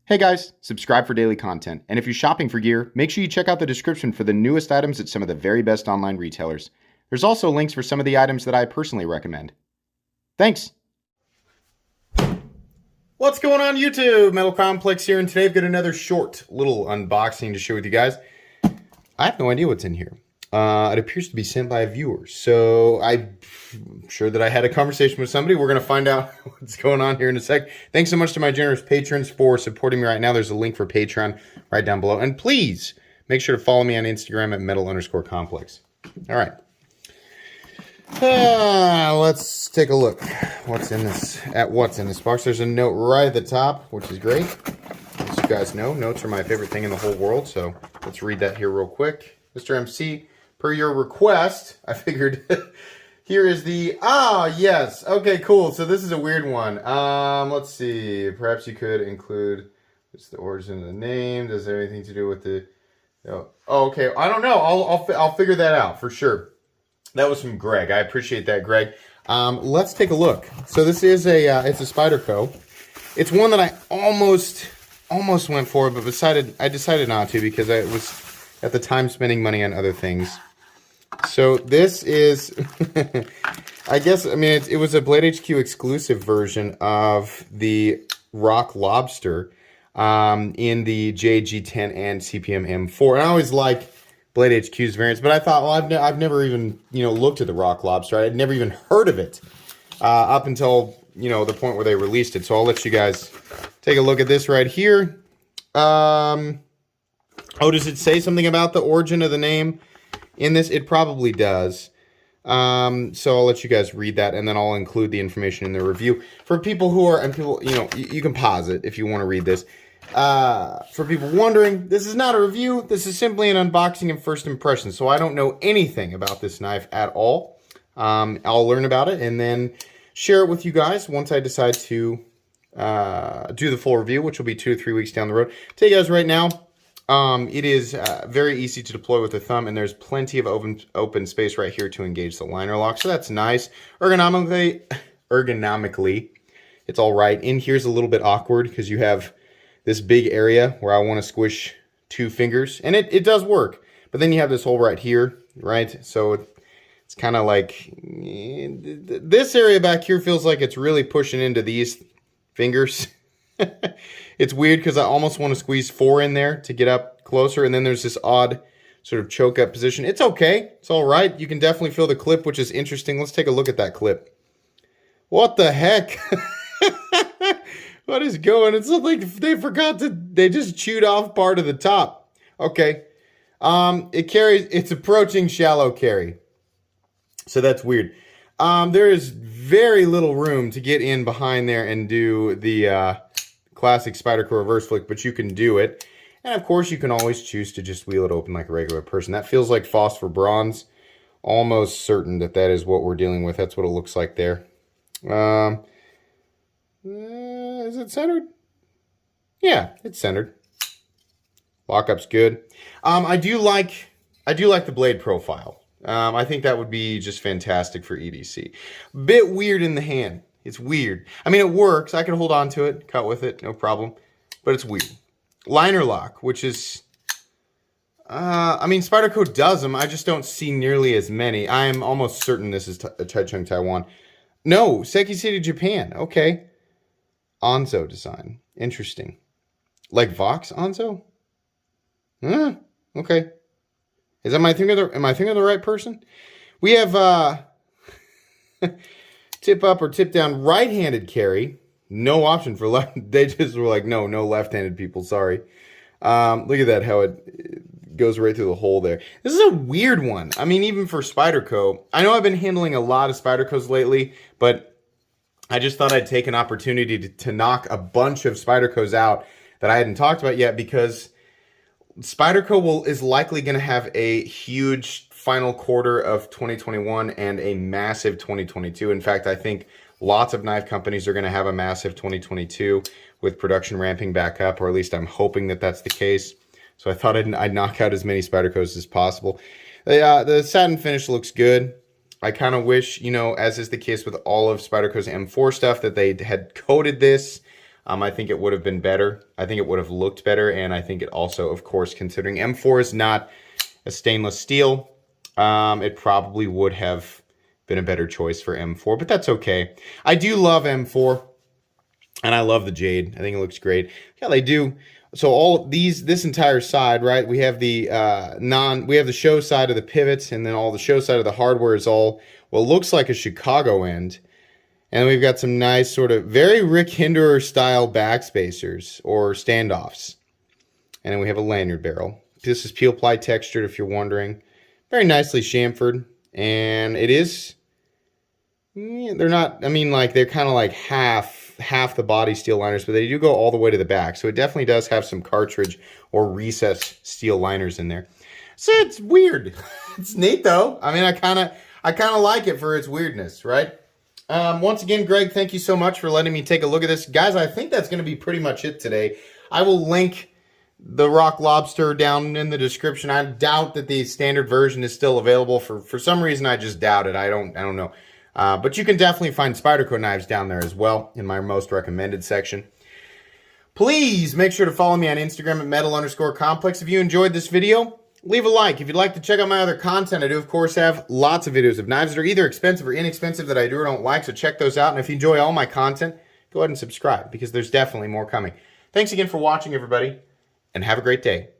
Hey guys, subscribe for daily content, and if you're shopping for gear, make sure you check out the description for the newest items at some of the very best online retailers. There's also links for some of the items that I personally recommend. Thanks! What's going on YouTube? Metal Complex here, and today I've got another short little unboxing to share with you guys. I have no idea what's in here. It appears to be sent by a viewer, so I'm sure that I had a conversation with somebody. We're going to find out what's going on here in a sec. Thanks so much to my generous patrons for supporting me right now. There's a link for Patreon right down below. And please make sure to follow me on Instagram at metal_complex. All right. Let's take a look. What's in this box? There's a note right at the top, which is great. As you guys know, notes are my favorite thing in the whole world, so let's read that here real quick. Mr. MC, per your request, I figured here is the, yes, okay, cool. So this is a weird one. Let's see, perhaps you could include, it's the origin of the name. Does it have anything to do with the, oh, okay, I don't know. I'll figure that out for sure. That was from Greg. I appreciate that, Greg. Let's take a look. So this is it's a Spyderco. It's one that I almost went for, but I decided not to because I was at the time spending money on other things. So this is, it was a Blade HQ exclusive version of the Rock Lobster in the JG10 and CPM M4. And I always like Blade HQ's variants, but I thought, well, I've never even, looked at the Rock Lobster. I'd never even heard of it up until, the point where they released it. So I'll let you guys take a look at this right here. Oh, does it say something about the origin of the name in this? It probably does. So I'll let you guys read that, and then I'll include the information in the review. For people who are, you can pause it if you want to read this. For people wondering, this is not a review. This is simply an unboxing and first impression. So I don't know anything about this knife at all. I'll learn about it and then share it with you guys once I decide to do the full review, which will be 2 to 3 weeks down the road. Tell you guys right now, it is very easy to deploy with the thumb, and there's plenty of open space right here to engage the liner lock, so that's nice. Ergonomically, it's all right. In here's a little bit awkward because you have this big area where I want to squish 2 fingers, and it does work. But then you have this hole right here, right? So it's kind of like this area back here feels like it's really pushing into these fingers. It's weird because I almost want to squeeze 4 in there to get up closer, and then there's this odd sort of choke up position. It's okay. It's all right. You can definitely feel the clip, which is interesting. Let's take a look at that clip. What the heck? What is going? It's like they just chewed off part of the top. Okay. It's approaching shallow carry. So that's weird. There is very little room to get in behind there and do the classic Spyderco reverse flick, but you can do it. And of course, you can always choose to just wheel it open like a regular person. That feels like phosphor bronze. Almost certain that is what we're dealing with. That's what it looks like there. Is it centered? Yeah, it's centered. Lockup's good. I do like the blade profile. I think that would be just fantastic for EDC. Bit weird in the hand. It's weird. I mean, it works. I can hold on to it, cut with it, no problem. But it's weird. Liner lock, which is... Spyderco does them. I just don't see nearly as many. I'm almost certain this is Taichung, Taiwan. No, Seki City, Japan. Okay. Onzo design. Interesting. Like Vox Onzo? Okay. Am I thinking of the right person? We have tip up or tip down right-handed carry. No option for left. They just were like, no left-handed people. Sorry. Look at that, how it goes right through the hole there. This is a weird one. I mean, even for Spyderco. I know I've been handling a lot of Spydercos lately, but I just thought I'd take an opportunity to knock a bunch of Spydercos out that I hadn't talked about yet, because Spyderco is likely going to have a huge final quarter of 2021 and a massive 2022. In fact, I think lots of knife companies are going to have a massive 2022 with production ramping back up, or at least I'm hoping that that's the case. So I thought I'd knock out as many Spydercos as possible. The satin finish looks good. I kind of wish, as is the case with all of Spyderco's M4 stuff, that they had coated this I think it would have been better. I think it would have looked better, and I think it also, of course, considering M4 is not a stainless steel, it probably would have been a better choice for M4, but that's okay. I do love M4, and I love the jade. I think it looks great. Yeah, they do. So all these, this entire side, right? We have the we have the show side of the pivots, and then all the show side of the hardware is all what looks like a Chicago end. And we've got some nice sort of very Rick Hinderer style backspacers or standoffs. And then we have a lanyard barrel. This is peel ply textured, if you're wondering. Very nicely chamfered. And it is, they're not, I mean, like, they're kind of like half the body steel liners, but they do go all the way to the back. So it definitely does have some cartridge or recessed steel liners in there. So it's weird. It's neat though. I mean, I kind of like it for its weirdness, right? Once again, Greg, thank you so much for letting me take a look at this. Guys, I think that's going to be pretty much it today. I will link the Rock Lobster down in the description. I doubt that the standard version is still available. For some reason, I just doubt it. I don't know. But you can definitely find Spyderco knives down there as well in my most recommended section. Please make sure to follow me on Instagram at metal_complex. If you enjoyed this video, leave a like. If you'd like to check out my other content, I do, of course, have lots of videos of knives that are either expensive or inexpensive that I do or don't like, so check those out. And if you enjoy all my content, go ahead and subscribe, because there's definitely more coming. Thanks again for watching, everybody, and have a great day.